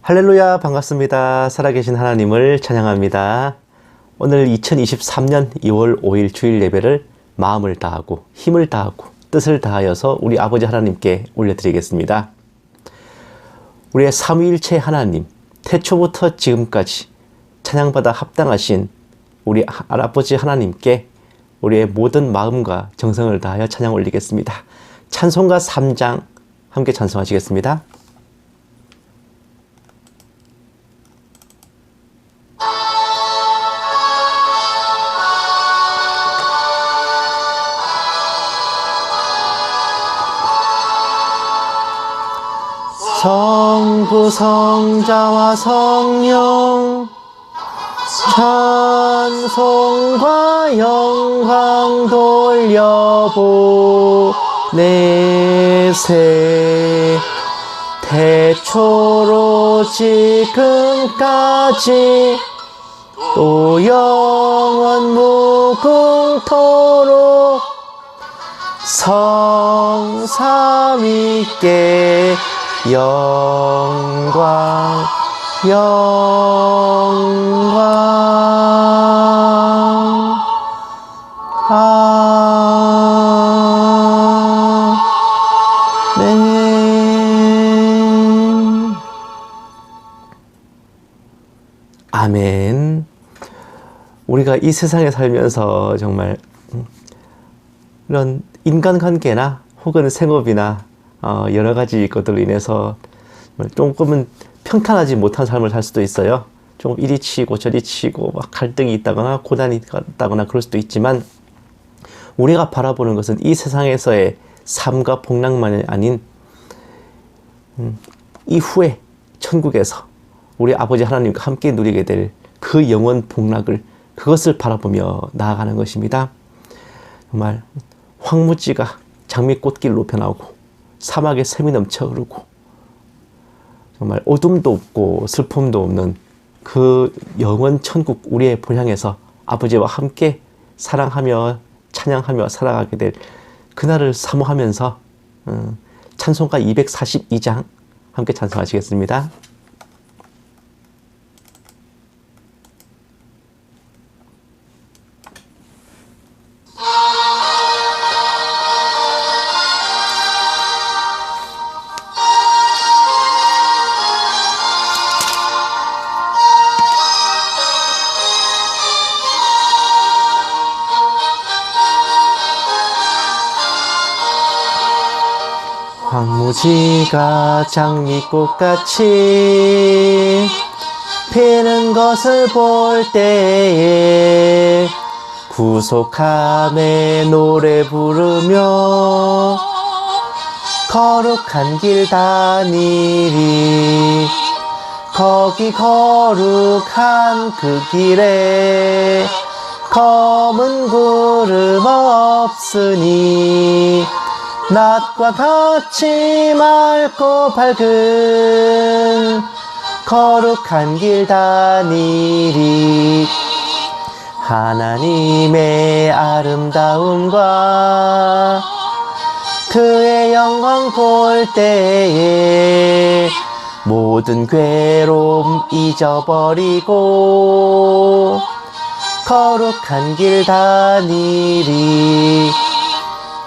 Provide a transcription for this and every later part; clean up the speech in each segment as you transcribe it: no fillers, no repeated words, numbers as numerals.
할렐루야, 반갑습니다. 살아계신 하나님을 찬양합니다. 오늘 2023년 2월 5일 주일 예배를 마음을 다하고 힘을 다하고 뜻을 다하여서 우리 아버지 하나님께 올려드리겠습니다. 우리의 삼위일체 하나님, 태초부터 지금까지 찬양받아 합당하신 우리 아버지 하나님께 우리의 모든 마음과 정성을 다하여 찬양 올리겠습니다. 찬송가 3장 함께 찬송하시겠습니다. 성부 성자와 성령 찬송과 영광 돌려보내세. 태초로 지금까지 또 영원 무궁토록 성삼위께 영광 아멘. 아멘. 우리가 이 세상에 살면서 정말 이런 인간관계나 혹은 생업이나 여러 가지 것들로 인해서 조금은 평탄하지 못한 삶을 살 수도 있어요. 조금 이리 치고 저리 치고 막 갈등이 있다거나 고난이 있다거나 그럴 수도 있지만, 우리가 바라보는 것은 이 세상에서의 삶과 복락만이 아닌 이후에 천국에서 우리 아버지 하나님과 함께 누리게 될 그 영원 복락을, 그것을 바라보며 나아가는 것입니다. 정말 황무지가 장미꽃길로 변하고 사막에 샘이 넘쳐 흐르고 정말 어둠도 없고 슬픔도 없는 그 영원 천국, 우리의 본향에서 아버지와 함께 사랑하며 찬양하며 살아가게 될 그날을 사모하면서 찬송가 242장 함께 찬송하시겠습니다. 황무지가 장미꽃같이 피는 것을 볼 때에 구속함에 노래 부르며 거룩한 길 다니리. 거기 거룩한 그 길에 검은 구름 없으니 낮과 같이 맑고 밝은 거룩한 길 다니리. 하나님의 아름다움과 그의 영광 볼 때에 모든 괴로움 잊어버리고 거룩한 길 다니리.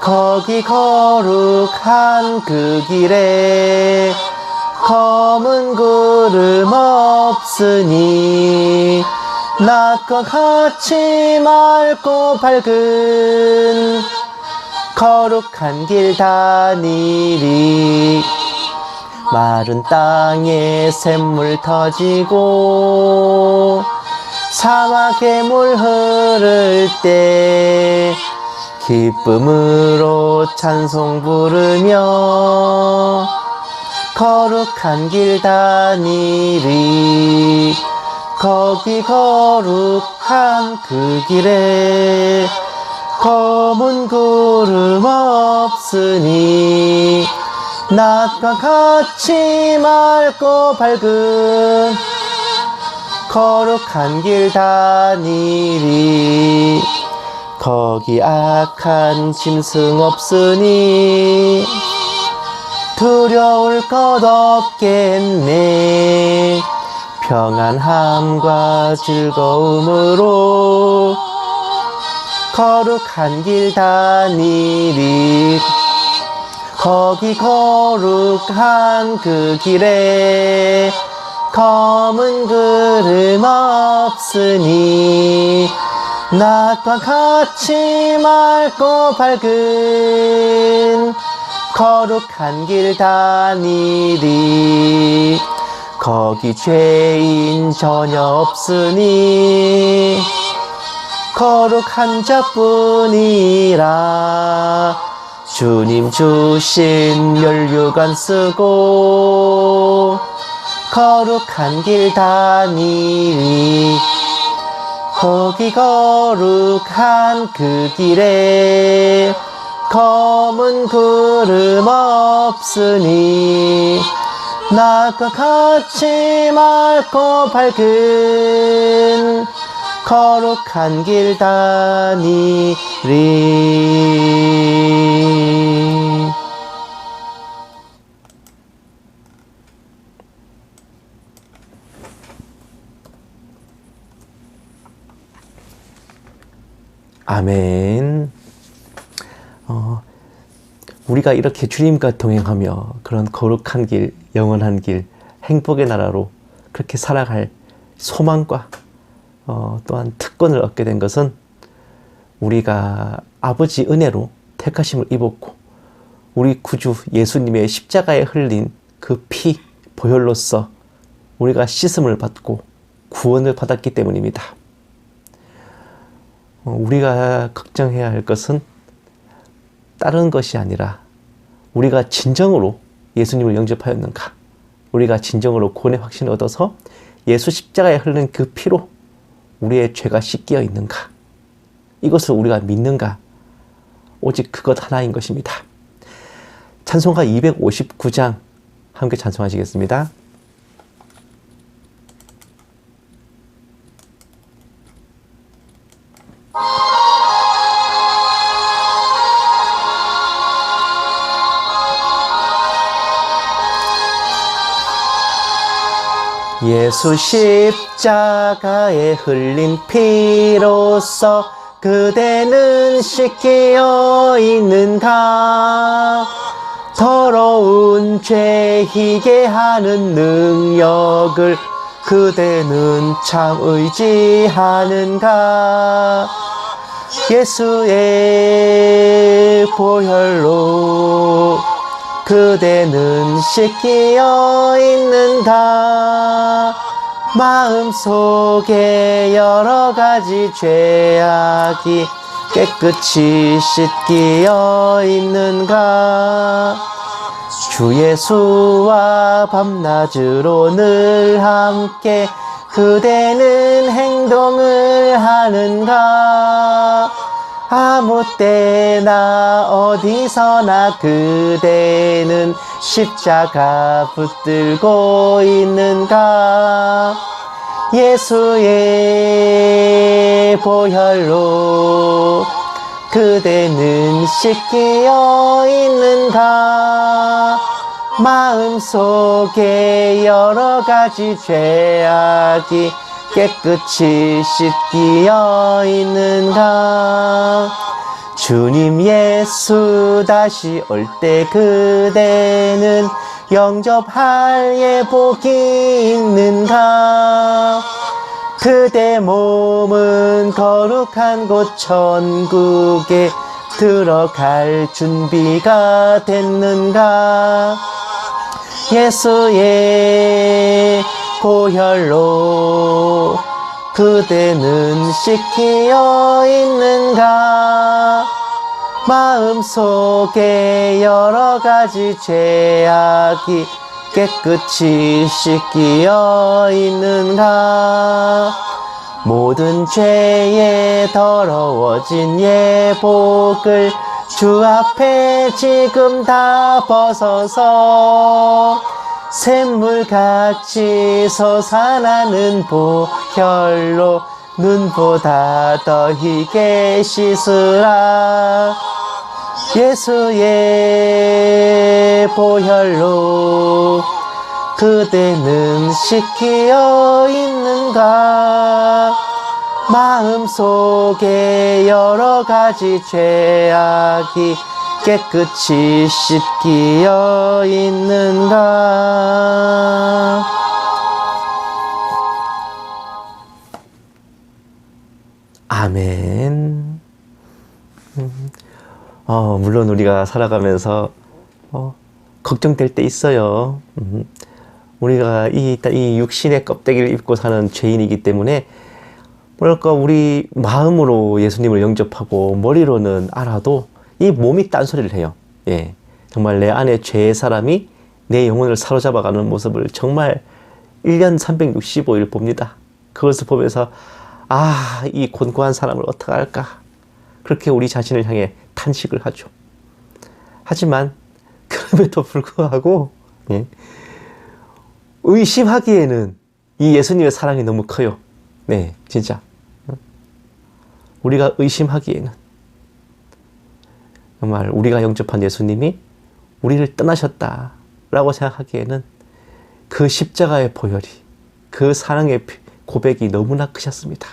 거기 거룩한 그 길에 검은 구름 없으니 낮과 같이 맑고 밝은 거룩한 길 다니리. 마른 땅에 샘물 터지고 사막에 물 흐를 때 기쁨으로 찬송 부르며 거룩한 길 다니리. 거기 거룩한 그 길에 검은 구름 없으니 낮과 같이 맑고 밝은 거룩한 길 다니리. 거기 악한 짐승 없으니 두려울 것 없겠네. 평안함과 즐거움으로 거룩한 길 다니리. 거기 거룩한 그 길에 검은 구름 없으니 낮과 같이 맑고 밝은 거룩한 길 다니리. 거기 죄인 전혀 없으니 거룩한 자뿐이라. 주님 주신 면류관 쓰고 거룩한 길 다니리. 거기 거룩한 그 길에 검은 구름 없으니 낮과 같이 맑고 밝은 거룩한 길 다니리. 아멘. 우리가 이렇게 주님과 동행하며 그런 거룩한 길, 영원한 길, 행복의 나라로 그렇게 살아갈 소망과 또한 특권을 얻게 된 것은 우리가 아버지 은혜로 택하심을 입었고 우리 구주 예수님의 십자가에 흘린 그 피 보혈로서 우리가 씻음을 받고 구원을 받았기 때문입니다. 우리가 걱정해야 할 것은 다른 것이 아니라 우리가 진정으로 예수님을 영접하였는가, 우리가 진정으로 구원의 확신을 얻어서 예수 십자가에 흐르는 그 피로 우리의 죄가 씻겨 있는가, 이것을 우리가 믿는가, 오직 그것 하나인 것입니다. 찬송가 259장 함께 찬송하시겠습니다. 예수 십자가에 흘린 피로써 그대는 씻겨 있는가. 더러운 죄 희게 하는 능력을 그대는 참 의지하는가. 예수의 보혈로 그대는 씻겨 있는가. 마음속에 여러 가지 죄악이 깨끗이 씻겨 있는가. 주 예수와 밤낮으로 늘 함께 그대는 행동을 하는가. 아무 때나 어디서나 그대는 십자가 붙들고 있는가. 예수의 보혈로 그대는 씻겨 있는가. 마음속에 여러 가지 죄악이 깨끗이 씻겨 있는가. 주님 예수 다시 올 때 그대는 영접할 예복이 있는가. 그대 몸은 거룩한 곳 천국에 들어갈 준비가 됐는가. 예수의 보혈로 그대는 씻겨 있는가. 마음속에 여러 가지 죄악이 깨끗이 씻겨 있는가. 모든 죄에 더러워진 예복을 주 앞에 지금 다 벗어서 샘물같이 솟아나는 보혈로 눈보다 더 희게 씻으라. 예수의 보혈로 그대는 씻기어 있는가? 마음속에 여러 가지 죄악이 깨끗이 씻기어 있는가? 아멘. 물론 우리가 살아가면서 걱정될 때 있어요. 우리가 이 육신의 껍데기를 입고 사는 죄인이기 때문에 뭐랄까 우리 마음으로 예수님을 영접하고 머리로는 알아도 이 몸이 딴소리를 해요. 예, 정말 내 안에 죄의 사람이 내 영혼을 사로잡아가는 모습을 정말 1년 365일 봅니다. 그것을 보면서 이 곤고한 사람을 어떡할까? 그렇게 우리 자신을 향해 탄식을 하죠. 하지만 그럼에도 불구하고 의심하기에는 이 예수님의 사랑이 너무 커요. 네, 진짜. 우리가 의심하기에는 정말 우리가 영접한 예수님이 우리를 떠나셨다라고 생각하기에는 그 십자가의 보혈이, 그 사랑의 고백이 너무나 크셨습니다.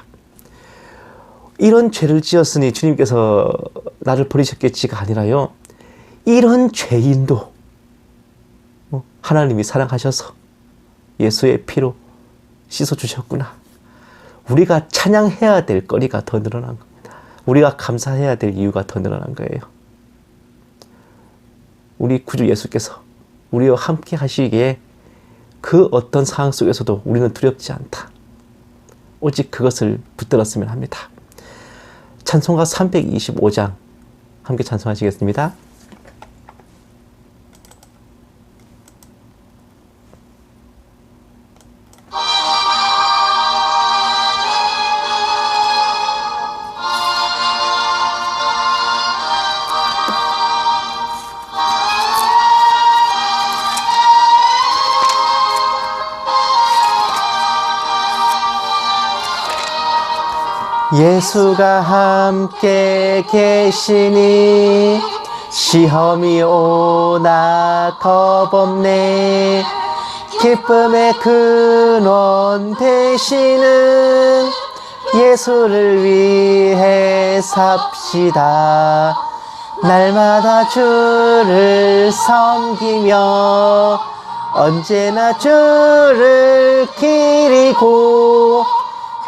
이런 죄를 지었으니 주님께서 나를 버리셨겠지가 아니라요, 이런 죄인도 하나님이 사랑하셔서 예수의 피로 씻어주셨구나. 우리가 찬양해야 될 거리가 더 늘어난 겁니다. 우리가 감사해야 될 이유가 더 늘어난 거예요. 우리 구주 예수께서 우리와 함께 하시기에 그 어떤 상황 속에서도 우리는 두렵지 않다. 오직 그것을 붙들었으면 합니다. 찬송가 325장 함께 찬송하시겠습니다. 예수가 함께 계시니 시험이 오나 겁없네. 기쁨의 근원 되시는 예수를 위해 삽시다. 날마다 주를 섬기며 언제나 주를 기리고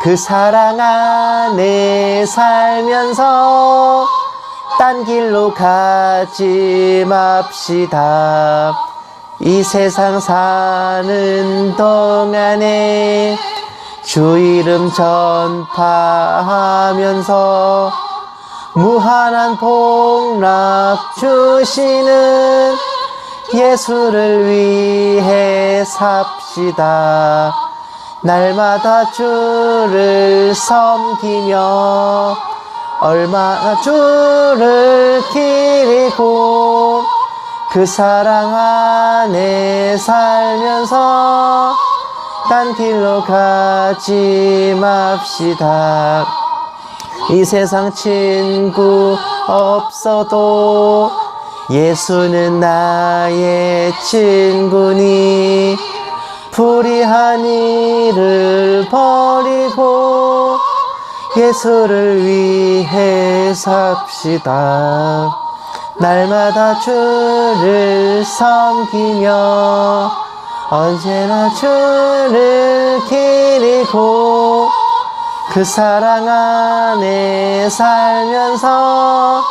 그 사랑 안에 살면서 딴 길로 가지 맙시다. 이 세상 사는 동안에 주 이름 전파하면서 무한한 복락 주시는 예수를 위해 삽시다. 날마다 주를 섬기며 얼마나 주를 기리고 그 사랑 안에 살면서 딴 길로 가지 맙시다. 이 세상 친구 없어도 예수는 나의 친구니 불의한 일을 버리고 예수를 위해 삽시다. 날마다 주를 섬기며 언제나 주를 기리고 그 사랑 안에 살면서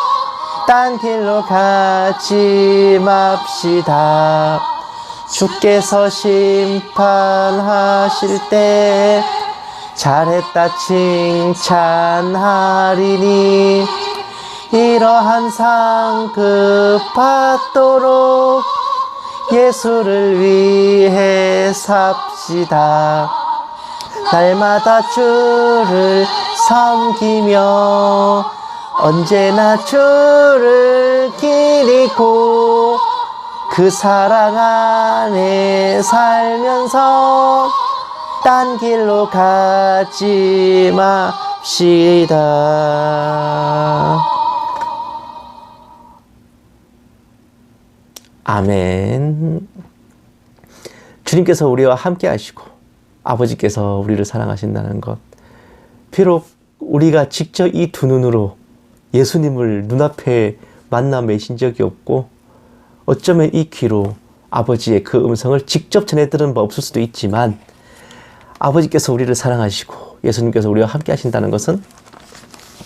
딴 길로 가지 맙시다. 주께서 심판하실 때 잘했다 칭찬하리니 이러한 상급 받도록 예수를 위해 삽시다. 날마다 주를 섬기며 언제나 주를 기리고 그 사랑 안에 살면서 딴 길로 가지 맙시다. 아멘. 주님께서 우리와 함께 하시고 아버지께서 우리를 사랑하신다는 것, 비록 우리가 직접 이 두 눈으로 예수님을 눈앞에 만나 뵈신 적이 없고 어쩌면 이 귀로 아버지의 그 음성을 직접 전해 들은 바 없을 수도 있지만 아버지께서 우리를 사랑하시고 예수님께서 우리와 함께 하신다는 것은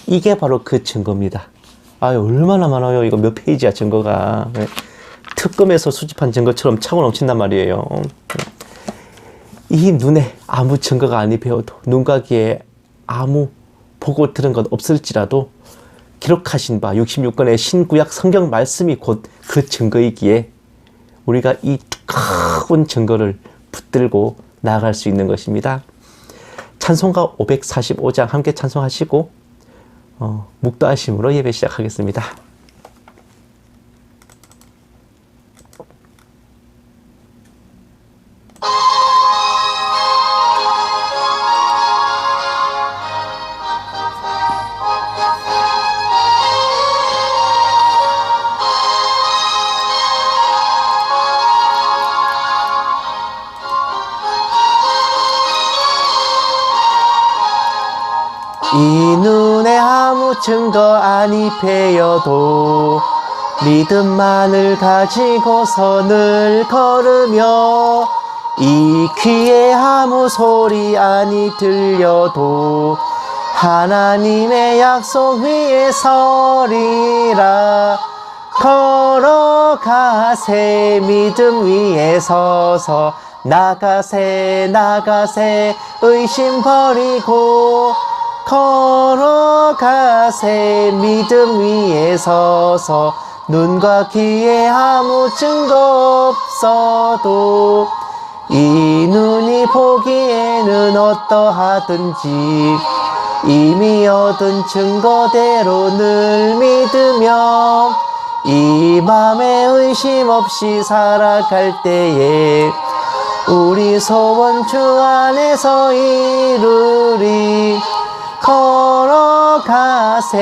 이게 바로 그 증거입니다. 아유, 얼마나 많아요. 이거 몇 페이지야, 증거가. 특검에서 수집한 증거처럼 차고 넘친단 말이에요. 이 눈에 아무 증거가 아니 배워도, 눈과 귀에 아무 보고 들은 것 없을지라도 기록하신 바 66권의 신구약 성경 말씀이 곧 그 증거이기에 우리가 이 두꺼운 증거를 붙들고 나아갈 수 있는 것입니다. 찬송가 545장 함께 찬송하시고 묵도하심으로 예배 시작하겠습니다. 이 눈에 아무 증거 아니 배여도 믿음만을 가지고서 늘 걸으며 이 귀에 아무 소리 아니 들려도 하나님의 약속 위에 서리라. 걸어가세 믿음 위에 서서 나가세 나가세 의심 버리고 걸어가세 믿음 위에 서서 눈과 귀에 아무 증거 없어도 이 눈이 보기에는 어떠하든지 이미 얻은 증거대로 늘 믿으며 이 맘에 의심 없이 살아갈 때에 우리 소원 주 안에서 이루리. 걸어가세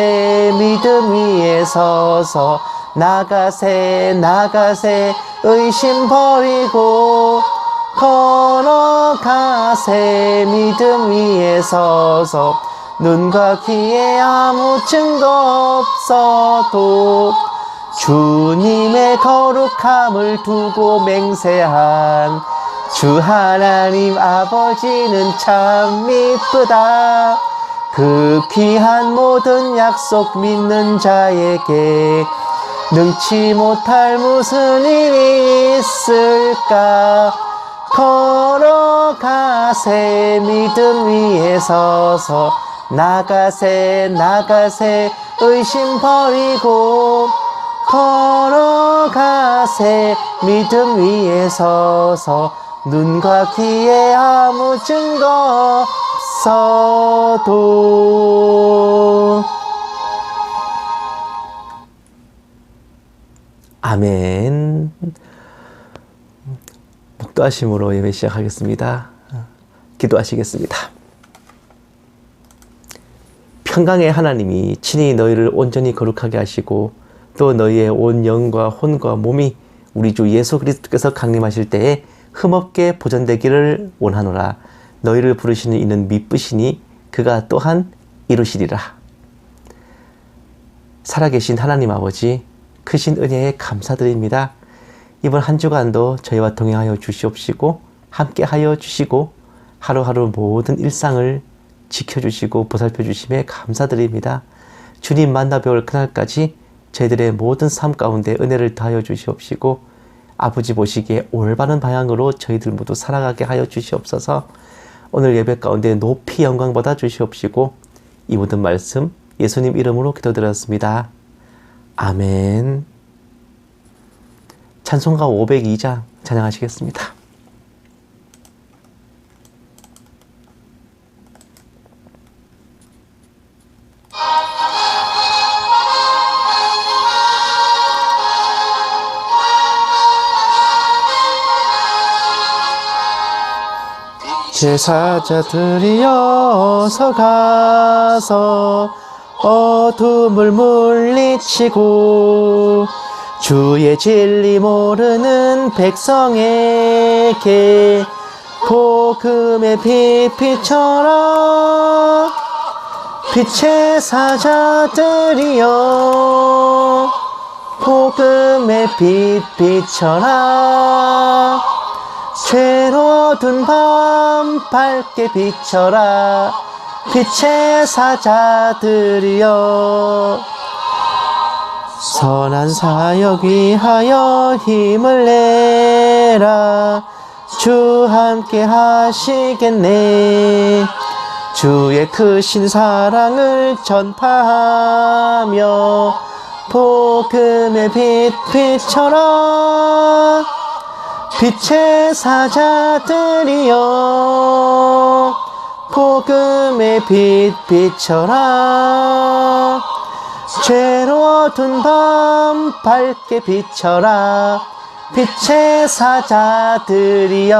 믿음 위에 서서 나가세 나가세 의심 버리고 걸어가세 믿음 위에 서서 눈과 귀에 아무 증거 없어도 주님의 거룩함을 두고 맹세한 주 하나님 아버지는 참 이쁘다. 그 귀한 모든 약속 믿는 자에게 능치 못할 무슨 일이 있을까. 걸어가세 믿음 위에 서서 나가세 나가세 의심 버리고 걸어가세 믿음 위에 서서 눈과 귀에 아무 증거 없어도. 아멘. 묵도하심으로 예배 시작하겠습니다. 기도하시겠습니다. 평강의 하나님이 친히 너희를 온전히 거룩하게 하시고 또 너희의 온 영과 혼과 몸이 우리 주 예수 그리스도께서 강림하실 때에 흠없게 보존되기를 원하노라. 너희를 부르시는 이는 미쁘시니 그가 또한 이루시리라. 살아계신 하나님 아버지, 크신 은혜에 감사드립니다. 이번 한 주간도 저희와 동행하여 주시옵시고 함께하여 주시고 하루하루 모든 일상을 지켜주시고 보살펴 주심에 감사드립니다. 주님 만나 뵈올 그날까지 저희들의 모든 삶 가운데 은혜를 더하여 주시옵시고 아버지 보시기에 올바른 방향으로 저희들 모두 살아가게 하여 주시옵소서. 오늘 예배 가운데 높이 영광 받아 주시옵시고 이 모든 말씀 예수님 이름으로 기도드렸습니다. 아멘. 찬송가 502장 찬양하시겠습니다. 제사자들이 어서 가서 어둠을 물리치고 주의 진리 모르는 백성에게 복음의 빛비춰라. 빛의 사자들이여 복음의 빛비춰라. 죄로 든 밤 밝게 비춰라. 빛의 사자들이여 선한 사역 위하여 힘을 내라. 주 함께 하시겠네. 주의 크신 사랑을 전파하며 복음의 빛 비춰라. 빛의 사자들이여 복음의 빛 비춰라. 죄로 어두운 밤 밝게 비춰라. 빛의 사자들이여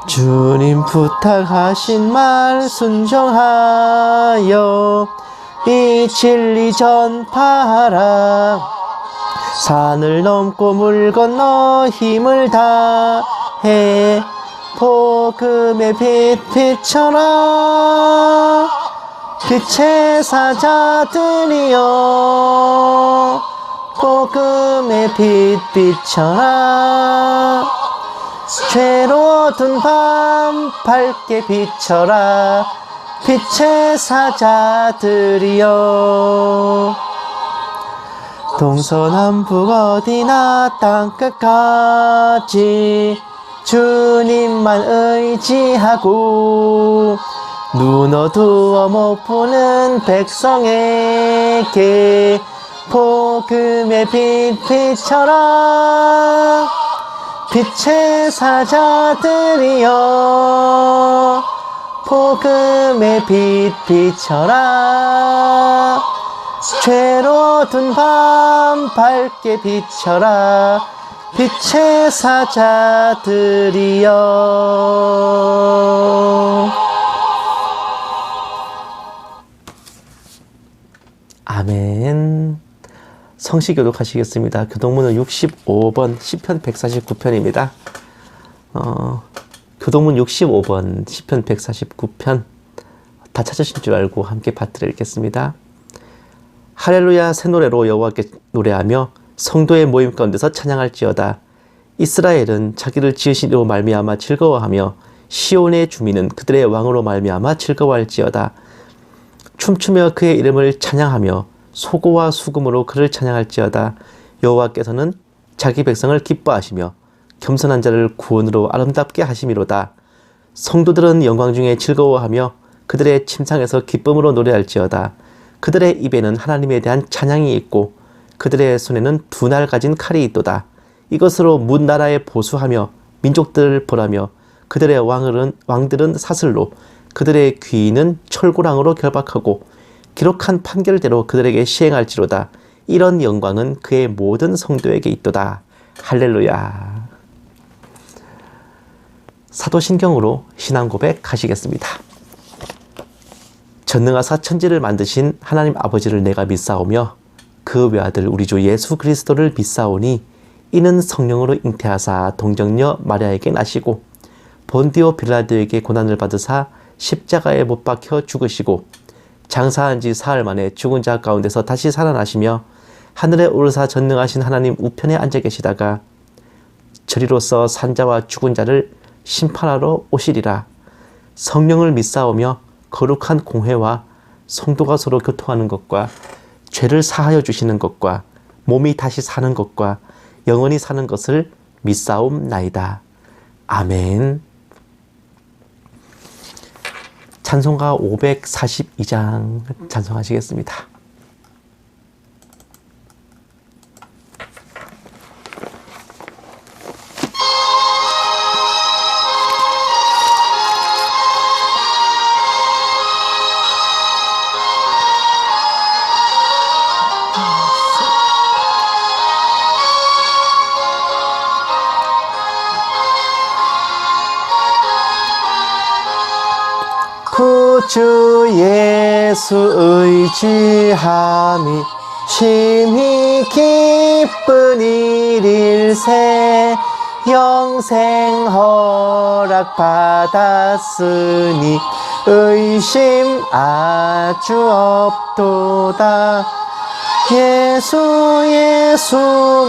주님 부탁하신 말 순종하여 이 진리 전파하라. 산을 넘고 물 건너 힘을 다해 복음의 빛 비춰라. 빛의 사자들이여 복음의 빛 비춰라. 죄로 어두운 밤 밝게 비춰라. 빛의 사자들이여 동서남북 어디나 땅끝까지 주님만 의지하고 눈 어두워 못 보는 백성에게 복음의 빛 비춰라. 빛의 사자들이여 복음의 빛 비춰라. 죄로 어두운 밤 밝게 비춰라. 빛의 사자들이여 아멘. 성시 교독하시겠습니다. 교독문은 65번 시편 149편입니다. 교독문 65번 시편 149편 다 찾으신 줄 알고 함께 받들어 읽겠습니다. 할렐루야 새 노래로 여호와께 노래하며 성도의 모임 가운데서 찬양할지어다. 이스라엘은 자기를 지으신 이로 말미암아 즐거워하며 시온의 주민은 그들의 왕으로 말미암아 즐거워할지어다. 춤추며 그의 이름을 찬양하며 소고와 수금으로 그를 찬양할지어다. 여호와께서는 자기 백성을 기뻐하시며 겸손한 자를 구원으로 아름답게 하심이로다. 성도들은 영광 중에 즐거워하며 그들의 침상에서 기쁨으로 노래할지어다. 그들의 입에는 하나님에 대한 찬양이 있고 그들의 손에는 두 날 가진 칼이 있도다. 이것으로 문 나라에 보수하며 민족들을 벌하며 그들의 왕들은 사슬로 그들의 귀인은 철고랑으로 결박하고 기록한 판결대로 그들에게 시행할지로다. 이런 영광은 그의 모든 성도에게 있도다. 할렐루야. 사도신경으로 신앙 고백하시겠습니다. 전능하사 천지를 만드신 하나님 아버지를 내가 믿사오며 그 외아들 우리 주 예수 그리스도를 믿사오니 이는 성령으로 잉태하사 동정녀 마리아에게 나시고 본디오 빌라도에게 고난을 받으사 십자가에 못 박혀 죽으시고 장사한 지 사흘 만에 죽은 자 가운데서 다시 살아나시며 하늘에 오르사 전능하신 하나님 우편에 앉아 계시다가 저리로서 산자와 죽은 자를 심판하러 오시리라. 성령을 믿사오며 거룩한 공회와 성도가 서로 교통하는 것과 죄를 사하여 주시는 것과 몸이 다시 사는 것과 영원히 사는 것을 믿사옵나이다. 아멘. 찬송가 542장 찬송하시겠습니다. 주 예수 의지함이 심히 기쁜 일일세 영생 허락받았으니 의심 아주 없도다. 예수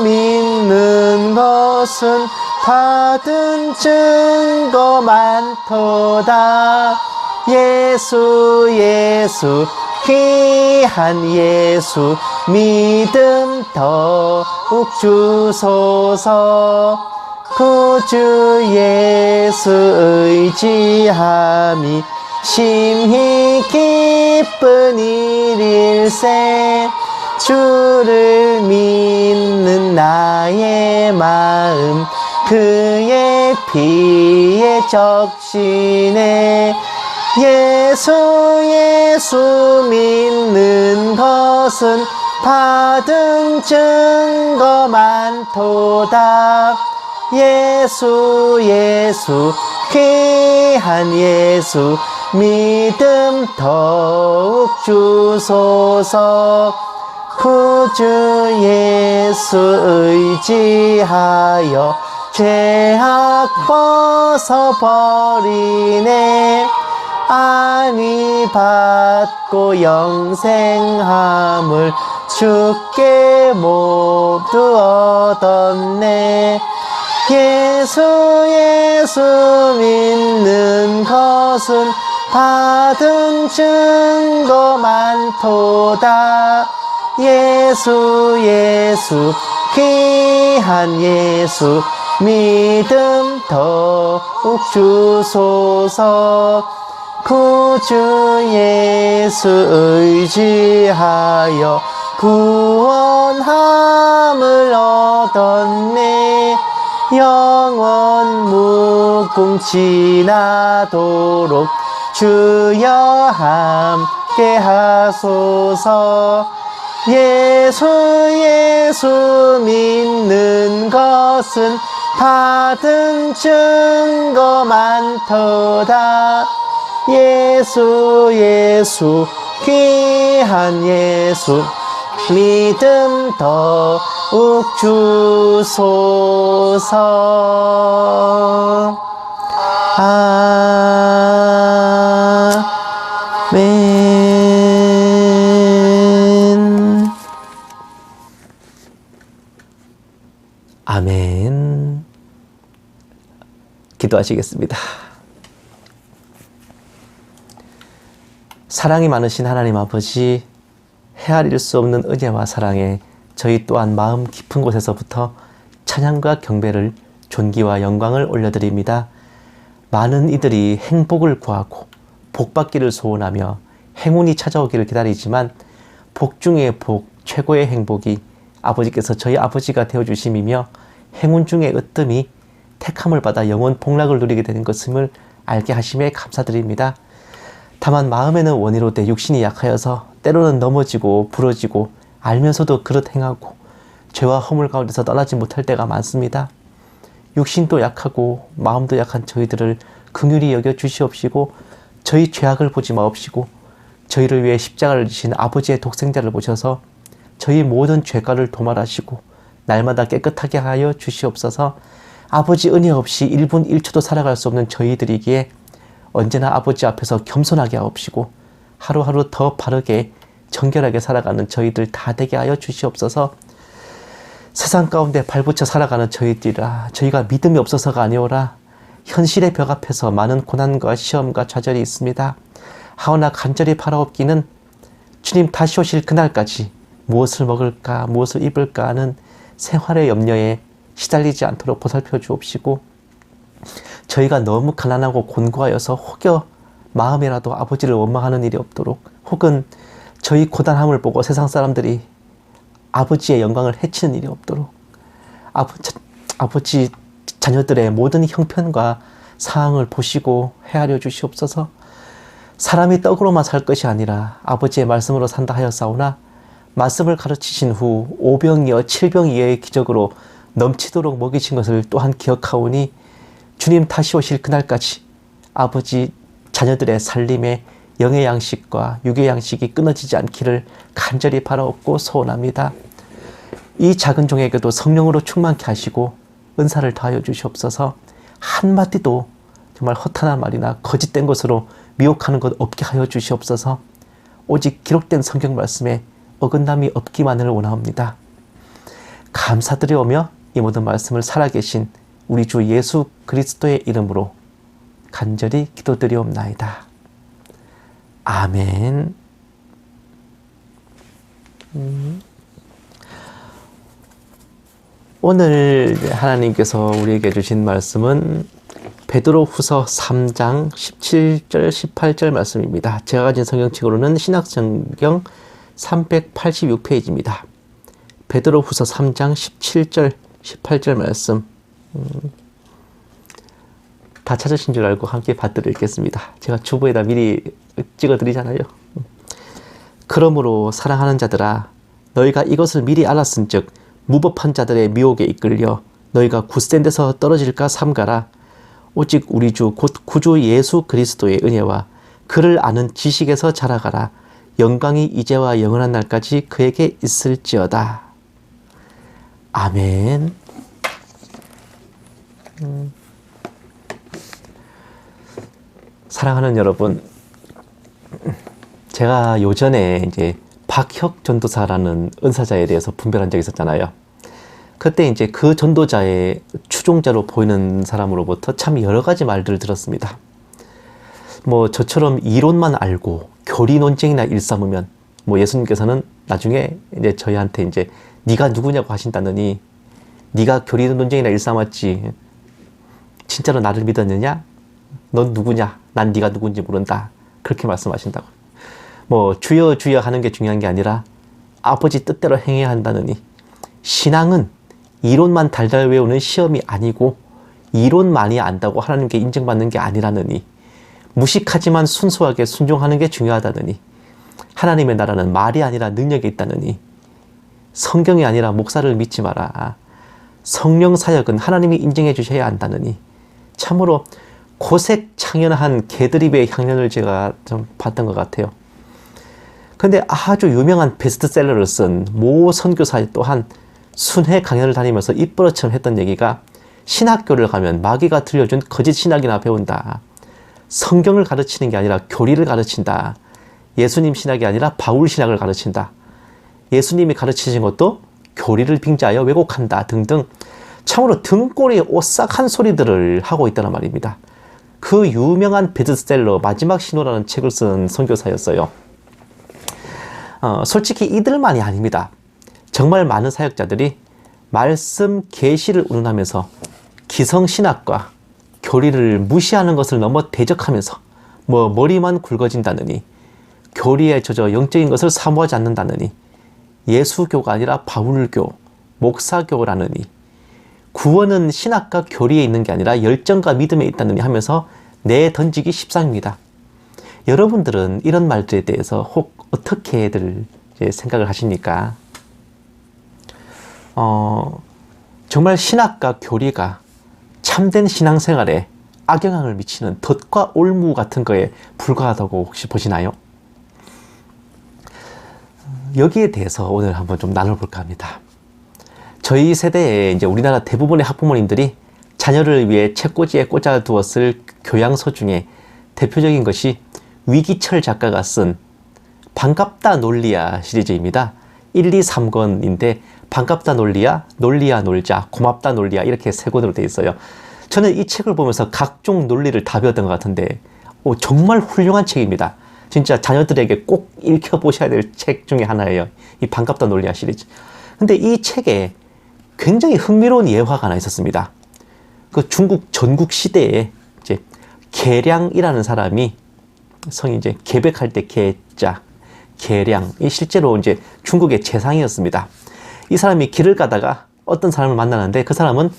믿는 것은 받은 증거 많도다. 예수 귀한 예수 믿음 더욱 주소서. 구주 예수 의지함이 심히 기쁜 일일세 주를 믿는 나의 마음 그의 피에 적시네. 예수 믿는 것은 받은 증거 많도다. 예수 귀한 예수 믿음 더욱 주소서. 구주 예수 의지하여 죄악 벗어버리네. 안위 받고 영생함을 주께 모두 얻었네. 예수 믿는 것은 받은 증거 많도다. 예수 귀한 예수 믿음 더욱 주소서. 구주 예수 의지하여 구원함을 얻었네. 영원 무궁 지나도록 주여 함께 하소서. 예수 믿는 것은 받은 증거 많도다. 예수 귀한 예수 믿음 더욱 주소서. 아멘. 아멘. 기도하시겠습니다. 사랑이 많으신 하나님 아버지, 헤아릴 수 없는 은혜와 사랑에 저희 또한 마음 깊은 곳에서부터 찬양과 경배를, 존귀와 영광을 올려드립니다. 많은 이들이 행복을 구하고 복받기를 소원하며 행운이 찾아오기를 기다리지만 복 중의 복, 최고의 행복이 아버지께서 저희 아버지가 되어주심이며 행운 중의 으뜸이 택함을 받아 영원 복락을 누리게 되는 것임을 알게 하심에 감사드립니다. 다만 마음에는 원이로되 육신이 약하여서 때로는 넘어지고 부러지고 알면서도 그릇 행하고 죄와 허물 가운데서 떠나지 못할 때가 많습니다. 육신도 약하고 마음도 약한 저희들을 긍휼히 여겨 주시옵시고 저희 죄악을 보지 마옵시고 저희를 위해 십자가를 지신 아버지의 독생자를 보셔서 저희 모든 죄가를 도말하시고 날마다 깨끗하게 하여 주시옵소서. 아버지 은혜 없이 1분 1초도 살아갈 수 없는 저희들이기에 언제나 아버지 앞에서 겸손하게 하옵시고 하루하루 더 바르게 정결하게 살아가는 저희들 다 되게 하여 주시옵소서. 세상 가운데 발붙여 살아가는 저희들이라 저희가 믿음이 없어서가 아니오라 현실의 벽 앞에서 많은 고난과 시험과 좌절이 있습니다. 하오나 간절히 바라옵기는 주님 다시 오실 그날까지 무엇을 먹을까 무엇을 입을까 하는 생활의 염려에 시달리지 않도록 보살펴 주옵시고 저희가 너무 가난하고 곤고하여서 혹여 마음이라도 아버지를 원망하는 일이 없도록 혹은 저희 고단함을 보고 세상 사람들이 아버지의 영광을 해치는 일이 없도록 아버지 자녀들의 모든 형편과 상황을 보시고 헤아려 주시옵소서. 사람이 떡으로만 살 것이 아니라 아버지의 말씀으로 산다 하였사오나 말씀을 가르치신 후 오병이어 칠병이어의 기적으로 넘치도록 먹이신 것을 또한 기억하오니 주님 다시 오실 그날까지 아버지 자녀들의 살림에 영의 양식과 육의 양식이 끊어지지 않기를 간절히 바라옵고 소원합니다. 이 작은 종에게도 성령으로 충만케 하시고 은사를 더하여 주시옵소서. 한마디도 정말 허탄한 말이나 거짓된 것으로 미혹하는 것 없게 하여 주시옵소서. 오직 기록된 성경 말씀에 어긋남이 없기만을 원하옵니다. 감사드리오며 이 모든 말씀을 살아계신 우리 주 예수 그리스도의 이름으로 간절히 기도드리옵나이다. 아멘. 오늘 하나님께서 우리에게 주신 말씀은 베드로후서 3장 17절 18절 말씀입니다. 제가 가진 성경책으로는 신약성경 386페이지입니다. 베드로후서 3장 17절 18절 말씀 다 찾으신 줄 알고 함께 받들어 읽겠습니다. 제가 주보에다 미리 찍어드리잖아요. 그러므로 사랑하는 자들아, 너희가 이것을 미리 알았은즉 무법한 자들의 미혹에 이끌려 너희가 굳센 데서 떨어질까 삼가라. 오직 우리 주 곧 구주 예수 그리스도의 은혜와 그를 아는 지식에서 자라가라. 영광이 이제와 영원한 날까지 그에게 있을지어다. 아멘. 사랑하는 여러분, 제가 요전에 이제 박혁 전도사라는 은사자에 대해서 분별한 적이 있었잖아요. 그때 이제 그 전도자의 추종자로 보이는 사람으로부터 참 여러 가지 말들을 들었습니다. 뭐 저처럼 이론만 알고 교리 논쟁이나 일삼으면 뭐 예수님께서는 나중에 이제 저희한테 이제 네가 누구냐고 하신다느니 네가 교리 논쟁이나 일삼았지 진짜로 나를 믿었느냐? 넌 누구냐? 난 네가 누군지 모른다. 그렇게 말씀하신다고. 뭐 주여 주여 하는 게 중요한 게 아니라 아버지 뜻대로 행해야 한다느니 신앙은 이론만 달달 외우는 시험이 아니고 이론 많이 안다고 하나님께 인정받는 게 아니라느니 무식하지만 순수하게 순종하는 게 중요하다느니 하나님의 나라는 말이 아니라 능력이 있다느니 성경이 아니라 목사를 믿지 마라. 성령 사역은 하나님이 인정해 주셔야 한다느니 참으로 고색창연한 개드립의 향연을 제가 좀 봤던 것 같아요. 근데 아주 유명한 베스트셀러를 쓴 모 선교사 또한 순회 강연을 다니면서 입버릇처럼 했던 얘기가 신학교를 가면 마귀가 들려준 거짓 신학이나 배운다. 성경을 가르치는 게 아니라 교리를 가르친다. 예수님 신학이 아니라 바울 신학을 가르친다. 예수님이 가르치신 것도 교리를 빙자하여 왜곡한다 등등 참으로 등골이 오싹한 소리들을 하고 있다는 말입니다. 그 유명한 베스트셀러 마지막 신호라는 책을 쓴 선교사였어요. 솔직히 이들만이 아닙니다. 정말 많은 사역자들이 말씀 계시를 운운하면서 기성신학과 교리를 무시하는 것을 넘어 대적하면서 뭐 머리만 굵어진다느니 교리에 젖어 영적인 것을 사모하지 않는다느니 예수교가 아니라 바울교, 목사교라느니 구원은 신학과 교리에 있는 게 아니라 열정과 믿음에 있다느니 하면서 내던지기 십상입니다. 여러분들은 이런 말들에 대해서 혹 어떻게들 생각을 하십니까? 정말 신학과 교리가 참된 신앙생활에 악영향을 미치는 덫과 올무 같은 거에 불과하다고 혹시 보시나요? 여기에 대해서 오늘 한번 좀 나눠볼까 합니다. 저희 세대에 이제 우리나라 대부분의 학부모님들이 자녀를 위해 책꽂이에 꽂아두었을 교양서 중에 대표적인 것이 위기철 작가가 쓴 반갑다 논리야 시리즈입니다. 1, 2, 3권인데 반갑다 논리야, 논리야 놀자, 고맙다 논리야 이렇게 세 권으로 되어 있어요. 저는 이 책을 보면서 각종 논리를 다 배웠던 것 같은데 정말 훌륭한 책입니다. 진짜 자녀들에게 꼭 읽혀보셔야 될 책 중에 하나예요. 이 반갑다 논리야 시리즈. 근데 이 책에 굉장히 흥미로운 예화가 하나 있었습니다. 그 중국 전국 시대에 이제 계량이라는 사람이 성이 이제 계백할 때 계자, 계량. 이 실제로 이제 중국의 재상이었습니다. 이 사람이 길을 가다가 어떤 사람을 만나는데 그 사람은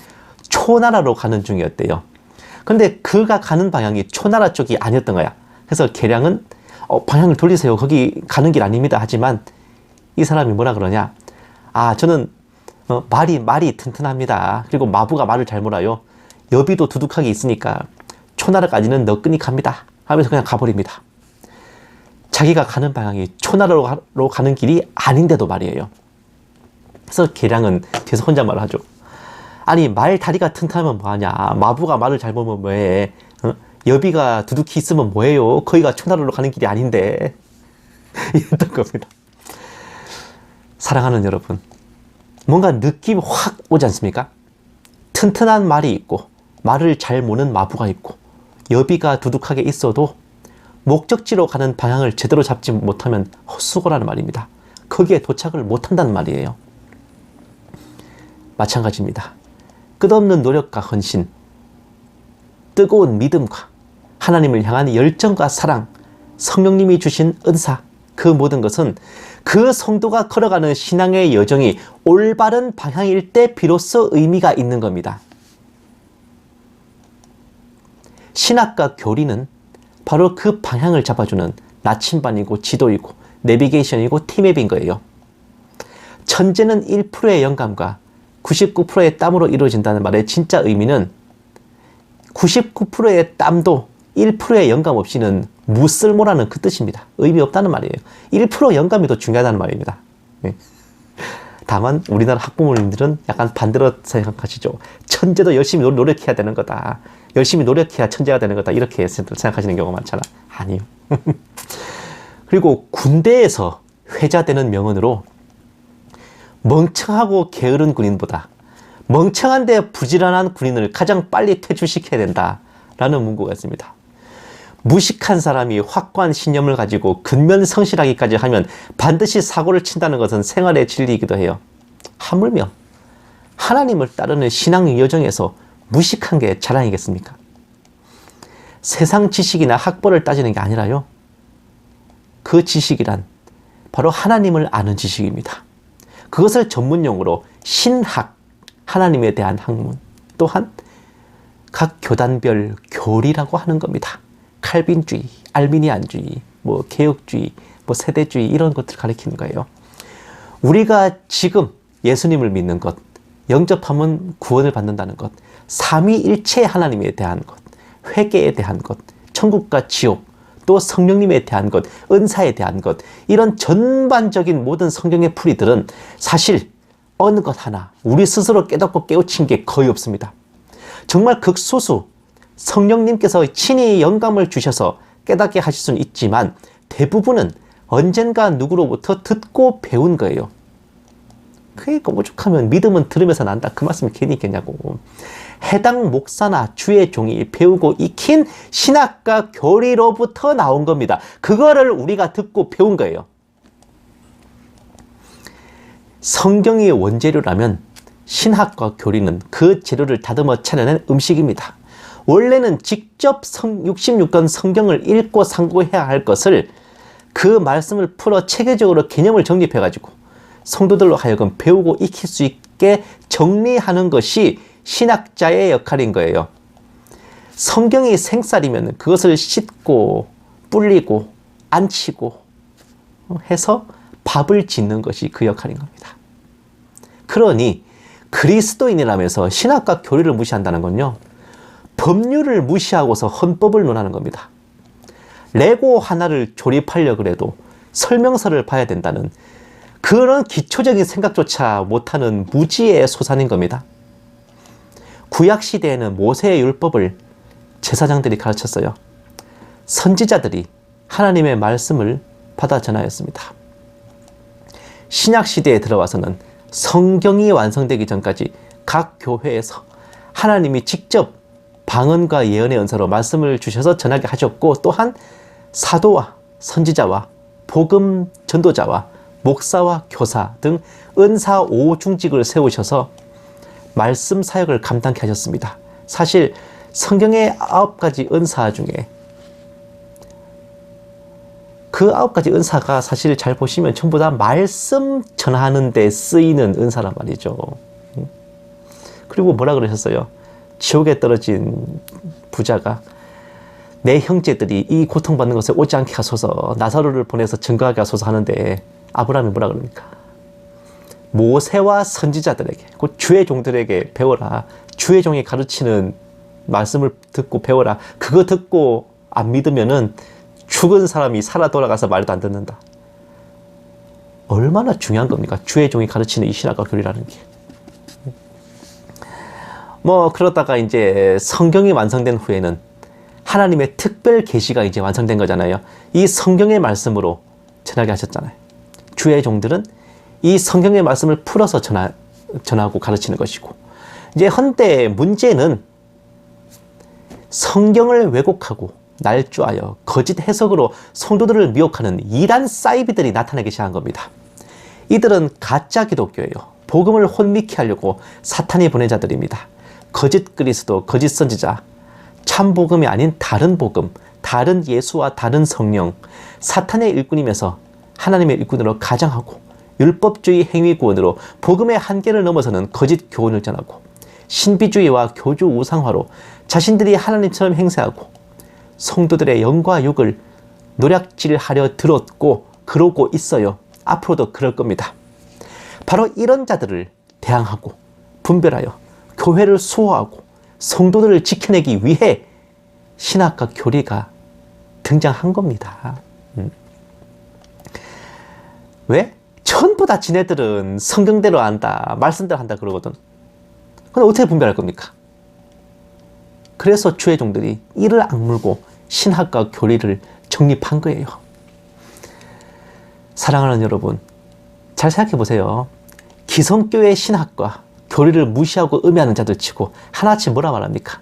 초나라로 가는 중이었대요. 근데 그가 가는 방향이 초나라 쪽이 아니었던 거야. 그래서 계량은 방향을 돌리세요. 거기 가는 길 아닙니다. 하지만 이 사람이 뭐라 그러냐. 저는 말이 튼튼합니다. 그리고 마부가 말을 잘 몰아요. 여비도 두둑하게 있으니까 초나라까지는 너끈히 갑니다. 하면서 그냥 가버립니다. 자기가 가는 방향이 초나라로 가는 길이 아닌데도 말이에요. 그래서 계량은 뒤에서 혼잣말을 하죠. 아니, 말 다리가 튼튼하면 뭐하냐, 마부가 말을 잘 보면 뭐해, 여비가 두둑히 있으면 뭐해요, 거기가 초나라로 가는 길이 아닌데. 이랬던 겁니다. 사랑하는 여러분, 뭔가 느낌이 확 오지 않습니까? 튼튼한 말이 있고 말을 잘 모는 마부가 있고 여비가 두둑하게 있어도 목적지로 가는 방향을 제대로 잡지 못하면 헛수고라는 말입니다. 거기에 도착을 못한다는 말이에요. 마찬가지입니다. 끝없는 노력과 헌신, 뜨거운 믿음과 하나님을 향한 열정과 사랑, 성령님이 주신 은사, 그 모든 것은 그 성도가 걸어가는 신앙의 여정이 올바른 방향일 때 비로소 의미가 있는 겁니다. 신학과 교리는 바로 그 방향을 잡아주는 나침반이고 지도이고 내비게이션이고 티맵인 거예요. 천재는 1%의 영감과 99%의 땀으로 이루어진다는 말의 진짜 의미는 99%의 땀도 1%의 영감 없이는 무쓸모라는 그 뜻입니다. 의미 없다는 말이에요. 1% 영감이 더 중요하다는 말입니다. 다만 우리나라 학부모님들은 약간 반대로 생각하시죠. 천재도 열심히 노력해야 되는 거다. 열심히 노력해야 천재가 되는 거다. 이렇게 생각하시는 경우가 많잖아. 아니요. 그리고 군대에서 회자되는 명언으로 멍청하고 게으른 군인보다 멍청한데 부지런한 군인을 가장 빨리 퇴출시켜야 된다라는 문구가 있습니다. 무식한 사람이 확고한 신념을 가지고 근면성실하기까지 하면 반드시 사고를 친다는 것은 생활의 진리이기도 해요. 하물며 하나님을 따르는 신앙 여정에서 무식한 게 자랑이겠습니까? 세상 지식이나 학벌을 따지는 게 아니라요. 그 지식이란 바로 하나님을 아는 지식입니다. 그것을 전문용어로 신학, 하나님에 대한 학문, 또한 각 교단별 교리라고 하는 겁니다. 칼빈주의, 알미니안주의, 개혁주의, 세대주의 이런 것들을 가리키는 거예요. 우리가 지금 예수님을 믿는 것, 영접하면 구원을 받는다는 것, 삼위일체 하나님에 대한 것, 회개에 대한 것, 천국과 지옥, 또 성령님에 대한 것, 은사에 대한 것, 이런 전반적인 모든 성경의 풀이들은 사실 어느 것 하나 우리 스스로 깨닫고 깨우친 게 거의 없습니다. 정말 극소수 성령님께서 친히 영감을 주셔서 깨닫게 하실 수는 있지만 대부분은 언젠가 누구로부터 듣고 배운 거예요. 그러니까 오죽하면 믿음은 들으면서 난다, 그 말씀을 괜히 했겠냐고. 해당 목사나 주의 종이 배우고 익힌 신학과 교리로부터 나온 겁니다. 그거를 우리가 듣고 배운 거예요. 성경이 원재료라면 신학과 교리는 그 재료를 다듬어 차려낸 음식입니다. 원래는 직접 66권 성경을 읽고 상고해야 할 것을 그 말씀을 풀어 체계적으로 개념을 정립해가지고 성도들로 하여금 배우고 익힐 수 있게 정리하는 것이 신학자의 역할인 거예요. 성경이 생쌀이면 그것을 씻고 불리고 안치고 해서 밥을 짓는 것이 그 역할인 겁니다. 그러니 그리스도인이라면서 신학과 교리를 무시한다는 건요, 법률을 무시하고서 헌법을 논하는 겁니다. 레고 하나를 조립하려고 해도 설명서를 봐야 된다는 그런 기초적인 생각조차 못하는 무지의 소산인 겁니다. 구약시대에는 모세의 율법을 제사장들이 가르쳤어요. 선지자들이 하나님의 말씀을 받아 전하였습니다. 신약시대에 들어와서는 성경이 완성되기 전까지 각 교회에서 하나님이 직접 방언과 예언의 은사로 말씀을 주셔서 전하게 하셨고, 또한 사도와 선지자와 복음 전도자와 목사와 교사 등 은사 5중직을 세우셔서 말씀 사역을 감당케 하셨습니다. 사실 성경의 9가지 은사 중에 그 9가지 은사가 사실 잘 보시면 전부 다 말씀 전하는 데 쓰이는 은사란 말이죠. 그리고 뭐라 그러셨어요? 지옥에 떨어진 부자가 내 형제들이 이 고통받는 것에 오지 않게 하소서, 나사로를 보내서 증거하게 하소서 하는데 아브라함이 뭐라 그럽니까? 모세와 선지자들에게, 그 주의 종들에게 배워라. 주의 종이 가르치는 말씀을 듣고 배워라. 그거 듣고 안 믿으면은 죽은 사람이 살아 돌아가서 말도 안 듣는다. 얼마나 중요한 겁니까? 주의 종이 가르치는 이 신학과 교리라는 게. 뭐 그러다가 이제 성경이 완성된 후에는 하나님의 특별 계시가 이제 완성된 거잖아요. 이 성경의 말씀으로 전하게 하셨잖아요. 주의 종들은 이 성경의 말씀을 풀어서 전하고 가르치는 것이고, 이제 헌데 문제는 성경을 왜곡하고 날조하여 거짓 해석으로 성도들을 미혹하는 이단 사이비들이 나타나기 시작한 겁니다. 이들은 가짜 기독교예요. 복음을 혼미케 하려고 사탄이 보낸 자들입니다. 거짓 그리스도, 거짓 선지자, 참 복음이 아닌 다른 복음, 다른 예수와 다른 성령, 사탄의 일꾼이면서 하나님의 일꾼으로 가장하고, 율법주의 행위 구원으로 복음의 한계를 넘어서는 거짓 교훈을 전하고, 신비주의와 교주 우상화로 자신들이 하나님처럼 행세하고, 성도들의 영과 육을 노략질하려 들었고 그러고 있어요. 앞으로도 그럴 겁니다. 바로 이런 자들을 대항하고 분별하여 교회를 수호하고 성도들을 지켜내기 위해 신학과 교리가 등장한 겁니다. 왜? 전부 다 지네들은 성경대로 한다, 말씀대로 한다 그러거든. 근데 어떻게 분별할 겁니까? 그래서 주의 종들이 이를 악물고 신학과 교리를 정립한 거예요. 사랑하는 여러분, 잘 생각해 보세요. 기성교의 신학과 교리를 무시하고 음해하는 자들 치고 하나같이 뭐라 말합니까?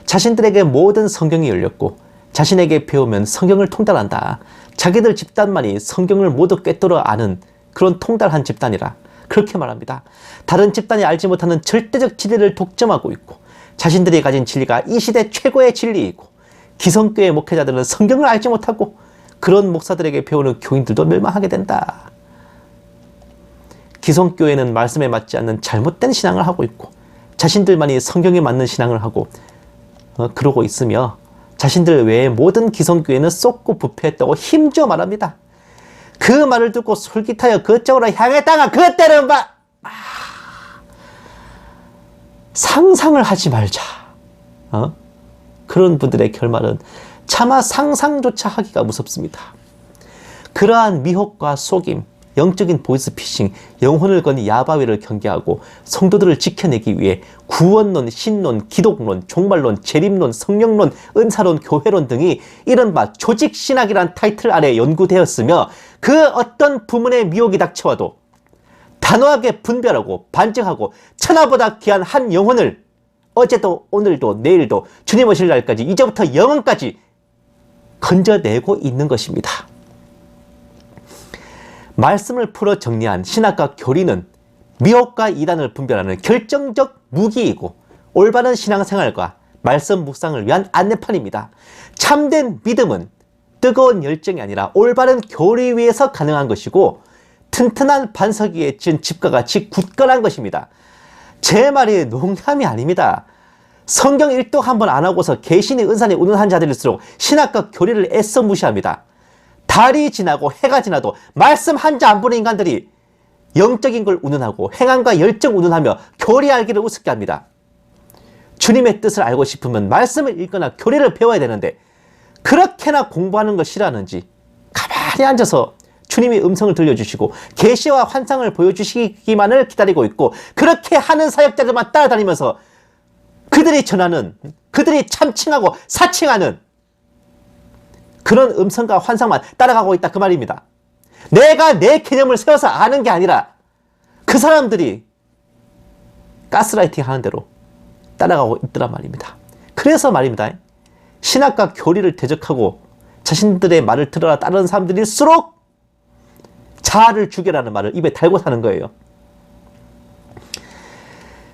자신들에게 모든 성경이 열렸고 자신에게 배우면 성경을 통달한다. 자기들 집단만이 성경을 모두 꿰뚫어 아는 그런 통달한 집단이라 그렇게 말합니다. 다른 집단이 알지 못하는 절대적 진리를 독점하고 있고, 자신들이 가진 진리가 이 시대 최고의 진리이고, 기성교의 목회자들은 성경을 알지 못하고 그런 목사들에게 배우는 교인들도 멸망하게 된다. 기성교회는 말씀에 맞지 않는 잘못된 신앙을 하고 있고, 자신들만이 성경에 맞는 신앙을 하고 그러고 있으며, 자신들 외에 모든 기성교회는 썩고 부패했다고 힘줘 말합니다. 그 말을 듣고 솔깃하여 그쪽으로 향했다가 그때는 상상을 하지 말자. 그런 분들의 결말은 차마 상상조차 하기가 무섭습니다. 그러한 미혹과 속임, 영적인 보이스피싱, 영혼을 건 야바위를 경계하고 성도들을 지켜내기 위해 구원론, 신론, 기독론, 종말론, 재림론, 성령론, 은사론, 교회론 등이 이른바 조직신학이란 타이틀 아래 연구되었으며, 그 어떤 부문의 미혹이 닥쳐와도 단호하게 분별하고 반증하고 천하보다 귀한 한 영혼을 어제도 오늘도 내일도 주님 오실 날까지 이제부터 영원까지 건져내고 있는 것입니다. 말씀을 풀어 정리한 신학과 교리는 미혹과 이단을 분별하는 결정적 무기이고, 올바른 신앙생활과 말씀 묵상을 위한 안내판입니다. 참된 믿음은 뜨거운 열정이 아니라 올바른 교리 위에서 가능한 것이고, 튼튼한 반석 위에 지은 집과 같이 굳건한 것입니다. 제 말이 농담이 아닙니다. 성경 일독 한번 안 하고서 개신이 은산이 운운한 자들일수록 신학과 교리를 애써 무시합니다. 달이 지나고 해가 지나도 말씀 한 자 안 보는 인간들이 영적인 걸 운운하고 행함과 열정 운운하며 교리 알기를 우습게 합니다. 주님의 뜻을 알고 싶으면 말씀을 읽거나 교리를 배워야 되는데, 그렇게나 공부하는 걸 싫어하는지 가만히 앉아서 주님이 음성을 들려주시고 계시와 환상을 보여주시기만을 기다리고 있고, 그렇게 하는 사역자들만 따라다니면서 그들이 전하는, 그들이 참칭하고 사칭하는 그런 음성과 환상만 따라가고 있다 그 말입니다. 내가 내 개념을 세워서 아는 게 아니라 그 사람들이 가스라이팅 하는 대로 따라가고 있더란 말입니다. 그래서 말입니다. 신학과 교리를 대적하고 자신들의 말을 들어라 따르는 사람들일수록 자아를 죽여라는 말을 입에 달고 사는 거예요.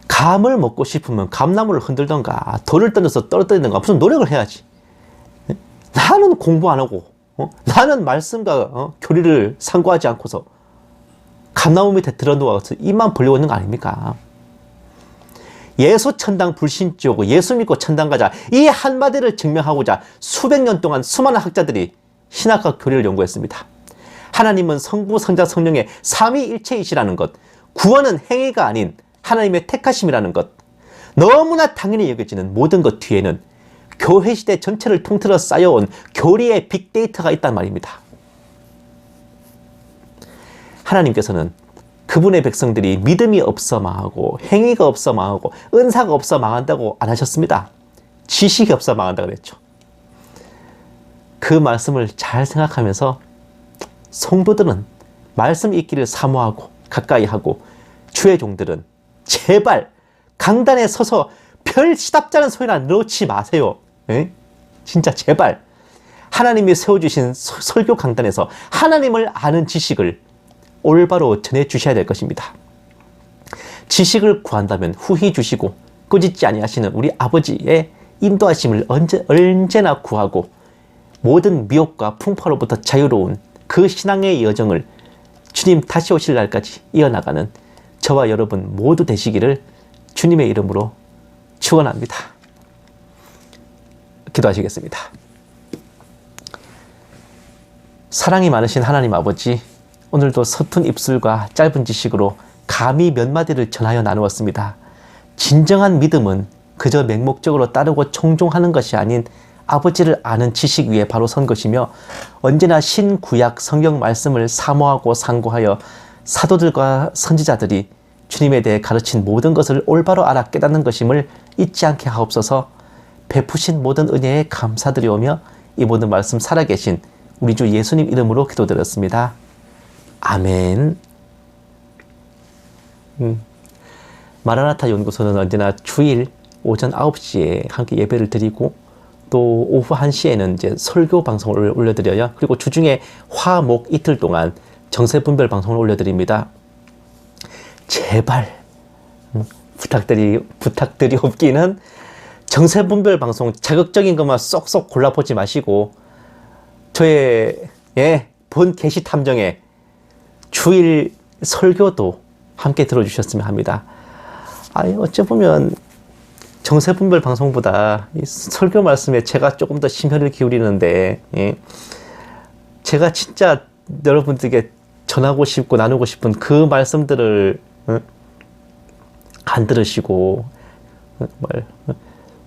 감을 먹고 싶으면 감나무를 흔들던가 돌을 던져서 떨어뜨리던가 무슨 노력을 해야지. 나는 공부 안 하고 나는 말씀과 교리를 상고하지 않고서 감나무 밑에 들어누워서 입만 벌리고 있는 거 아닙니까? 예수 천당 불신지오고 예수 믿고 천당 가자, 이 한마디를 증명하고자 수백 년 동안 수많은 학자들이 신학과 교리를 연구했습니다. 하나님은 성부, 성자, 성령의 삼위일체이시라는 것, 구원은 행위가 아닌 하나님의 택하심이라는 것, 너무나 당연히 여겨지는 모든 것 뒤에는 교회 시대 전체를 통틀어 쌓여온 교리의 빅데이터가 있단 말입니다. 하나님께서는 그분의 백성들이 믿음이 없어 망하고 행위가 없어 망하고 은사가 없어 망한다고 안 하셨습니다. 지식이 없어 망한다고 그랬죠. 그 말씀을 잘 생각하면서 성도들은 말씀 읽기를 사모하고 가까이 하고, 주의 종들은 제발 강단에 서서 별 시답잖은 소리나 넣지 마세요. 에? 진짜 제발 하나님이 세워주신 설교 강단에서 하나님을 아는 지식을 올바로 전해주셔야 될 것입니다. 지식을 구한다면 후히 주시고 꾸짖지 아니하시는 우리 아버지의 인도하심을 언제나 구하고, 모든 미혹과 풍파로부터 자유로운 그 신앙의 여정을 주님 다시 오실 날까지 이어나가는 저와 여러분 모두 되시기를 주님의 이름으로 축원합니다. 기도하시겠습니다. 사랑이 많으신 하나님 아버지, 오늘도 서툰 입술과 짧은 지식으로 감히 몇 마디를 전하여 나누었습니다. 진정한 믿음은 그저 맹목적으로 따르고 청종하는 것이 아닌 아버지를 아는 지식 위에 바로 선 것이며, 언제나 신구약 성경 말씀을 사모하고 상고하여 사도들과 선지자들이 주님에 대해 가르친 모든 것을 올바로 알아 깨닫는 것임을 잊지 않게 하옵소서. 베푸신 모든 은혜에 감사드리오며 이 모든 말씀 살아계신 우리 주 예수님 이름으로 기도드렸습니다. 아멘. 마라나타 연구소는 언제나 주일 오전 9시에 함께 예배를 드리고, 또 오후 1시에는 이제 설교 방송을 올려드려요. 그리고 주중에 화, 목 이틀 동안 정세분별 방송을 올려드립니다. 제발 부탁드리옵기는 정세분별 방송 자극적인 것만 쏙쏙 골라보지 마시고, 저의 본 게시 탐정에 주일 설교도 함께 들어주셨으면 합니다. 어찌 보면 정세분별 방송보다 이 설교 말씀에 제가 조금 더 심혈을 기울이는데, 제가 진짜 여러분들에게 전하고 싶고 나누고 싶은 그 말씀들을 안 들으시고,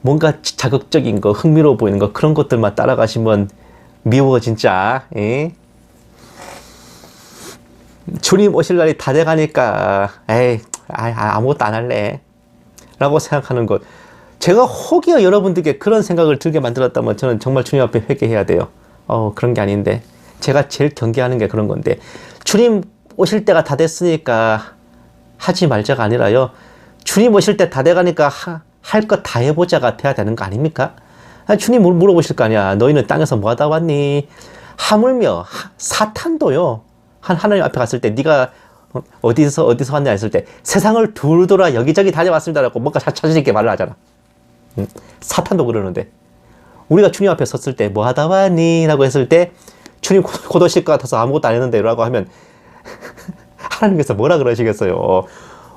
뭔가 자극적인 거, 흥미로워 보이는 거, 그런 것들만 따라가시면 미워 진짜. 주님 오실 날이 다 돼가니까 아무것도 안 할래 라고 생각하는 것, 제가 혹여 여러분들께 그런 생각을 들게 만들었다면 저는 정말 주님 앞에 회개해야 돼요. 그런 게 아닌데, 제가 제일 경계하는 게 그런 건데, 주님 오실 때가 다 됐으니까 하지 말자가 아니라요, 주님 오실 때 다 돼가니까 할 것 다 해보자가 돼야 되는 거 아닙니까? 주님 물어보실 거 아니야. 너희는 땅에서 뭐 하다 왔니? 하물며 사탄도요, 하나님 앞에 갔을 때 네가 어디서 왔냐 했을 때 세상을 둘돌아 여기저기 다녀왔습니다라고 뭔가 자신 있게 말을 하잖아. 사탄도 그러는데, 우리가 주님 앞에 섰을 때 뭐 하다 왔니? 라고 했을 때 주님 곧 오실 것 같아서 아무것도 안 했는데 라고 하면 하나님께서 뭐라 그러시겠어요?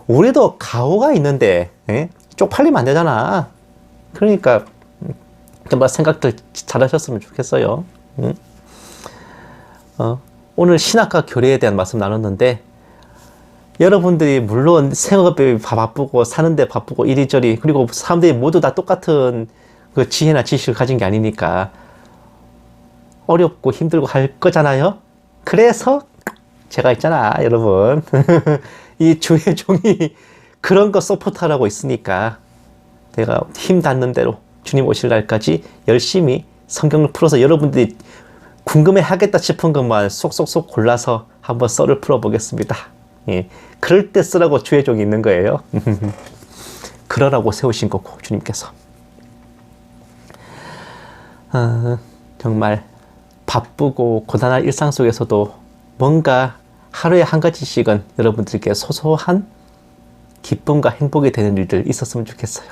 우리도 가오가 있는데 쪽팔리면 안 되잖아. 그러니까 정말 생각들 잘하셨으면 좋겠어요. 오늘 신학과 교리에 대한 말씀 나눴는데, 여러분들이 물론 생업에 바쁘고 사는데 바쁘고 이리저리, 그리고 사람들이 모두 다 똑같은 그 지혜나 지식을 가진 게 아니니까 어렵고 힘들고 할 거잖아요. 그래서 제가 있잖아 여러분. 이 주의 종이 그런 거 서포트하라고 있으니까 내가 힘 닿는 대로 주님 오실 날까지 열심히 성경을 풀어서 여러분들이 궁금해 하겠다 싶은 것만 쏙쏙쏙 골라서 한번 썰을 풀어보겠습니다. 그럴 때 쓰라고 주의 종이 있는 거예요. 그러라고 세우신 거고, 주님께서. 정말 바쁘고 고단한 일상 속에서도 뭔가 하루에 한 가지씩은 여러분들께 소소한 기쁨과 행복이 되는 일들 있었으면 좋겠어요.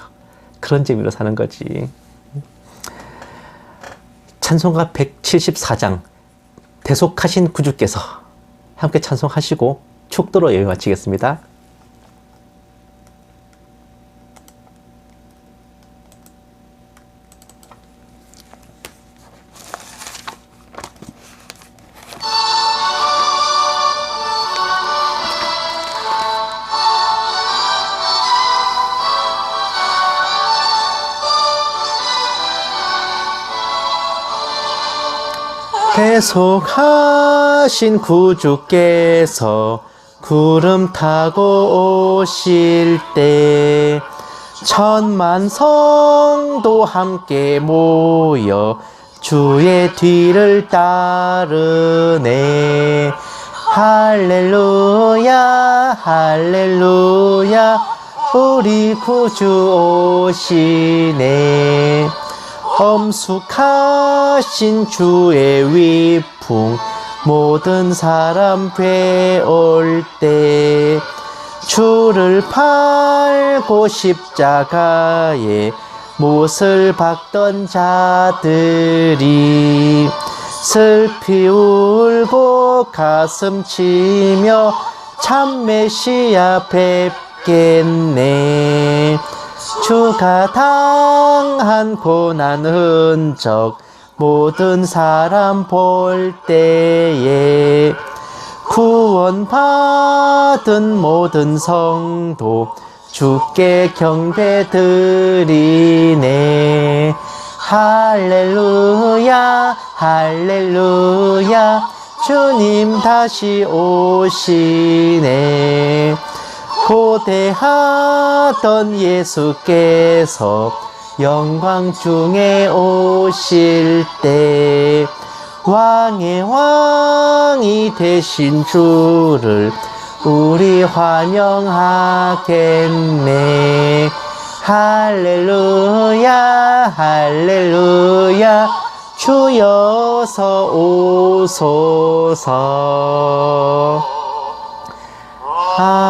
그런 재미로 사는 거지. 찬송가 174장 대속하신 구주께서 함께 찬송하시고 축도로 예배 마치겠습니다. 배속하신 구주께서 구름 타고 오실 때 천만 성도 함께 모여 주의 뒤를 따르네. 할렐루야 할렐루야 우리 구주 오시네. 엄숙하신 주의 위풍 모든 사람 배울 때 주를 팔고 십자가에 못을 박던 자들이 슬피 울고 가슴 치며 참 메시아 뵙겠네. 주가 당한 고난 흔적 모든 사람 볼 때에 구원받은 모든 성도 주께 경배 드리네. 할렐루야 할렐루야 주님 다시 오시네. 고대하던 예수께서 영광 중에 오실 때 왕의 왕이 되신 주를 우리 환영하겠네. 할렐루야 할렐루야 주여서 오소서. 아멘.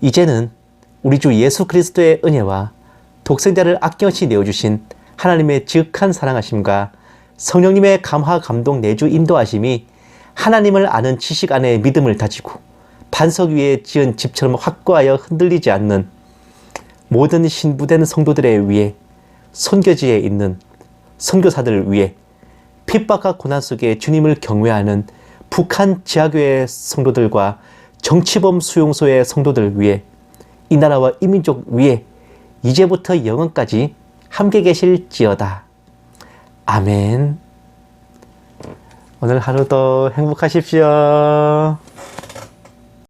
이제는 우리 주 예수 그리스도의 은혜와 독생자를 아낌없이 내어주신 하나님의 지극한 사랑하심과 성령님의 감화 감동 내주 인도하심이 하나님을 아는 지식 안에 믿음을 다지고 반석 위에 지은 집처럼 확고하여 흔들리지 않는 모든 신부된 성도들의 위에 선교지에 있는 선교사들을 위해 핍박과 고난 속에 주님을 경외하는 북한 지하교회 성도들과 정치범 수용소의 성도들 위해 이 나라와 이 민족 위에 이제부터 영원까지 함께 계실지어다. 아멘. 오늘 하루도 행복하십시오.